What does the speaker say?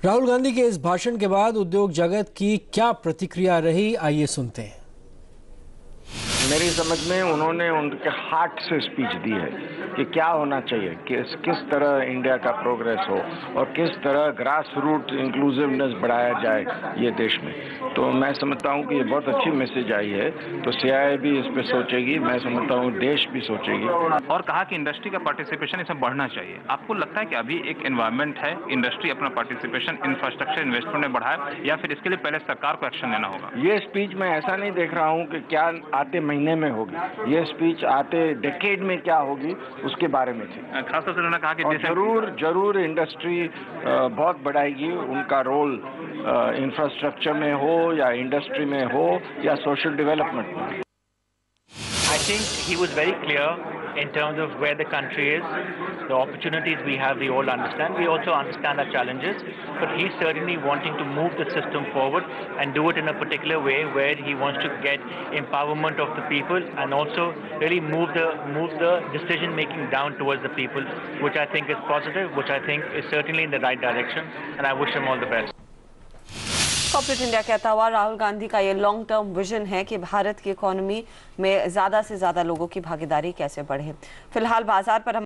राहुल गांधी के इस भाषण के बाद उद्योग जगत की क्या प्रतिक्रिया रही, आइए सुनते हैं। मेरी समझ में उन्होंने उनके हार्ट से स्पीच दी है कि क्या होना चाहिए, किस तरह इंडिया का प्रोग्रेस हो और किस तरह ग्रास रूट इंक्लूसिवनेस बढ़ाया जाए ये देश में। तो मैं समझता हूँ कि ये बहुत अच्छी मैसेज आई है। तो सीआईआई भी इस पे सोचेगी, मैं समझता हूँ देश भी सोचेगी। और कहा कि इंडस्ट्री का पार्टिसिपेशन इसमें बढ़ना चाहिए। आपको लगता है कि अभी एक एनवायरनमेंट है, इंडस्ट्री अपना पार्टिसिपेशन इंफ्रास्ट्रक्चर इन्वेस्टमेंट में बढ़ाए, या फिर इसके लिए पहले सरकार को एक्शन लेना होगा? ये स्पीच मैं ऐसा नहीं देख रहा हूँ कि क्या आते महीने में होगी, ये स्पीच आते डेकेड में क्या होगी उसके बारे में थी। खासतौर से उन्होंने कहा कि जरूर इंडस्ट्री बहुत बढ़ाएगी, उनका रोल इंफ्रास्ट्रक्चर में हो या इंडस्ट्री में हो या सोशल डेवलपमेंट में। I think he was very clear in terms of where the country is, the opportunities we have, we all understand. We also understand our challenges, but he's certainly wanting to move the system forward and do it in a particular way where he wants to get empowerment of the people and also really move the decision making down towards the people, which I think is positive, which I think is certainly in the right direction, and I wish him all the best. Corporate India कहता हुआ राहुल गांधी का ये long term vision है कि भारत की economy में ज्यादा से ज्यादा लोगों की भागीदारी कैसे बढ़े। फिलहाल बाजार पर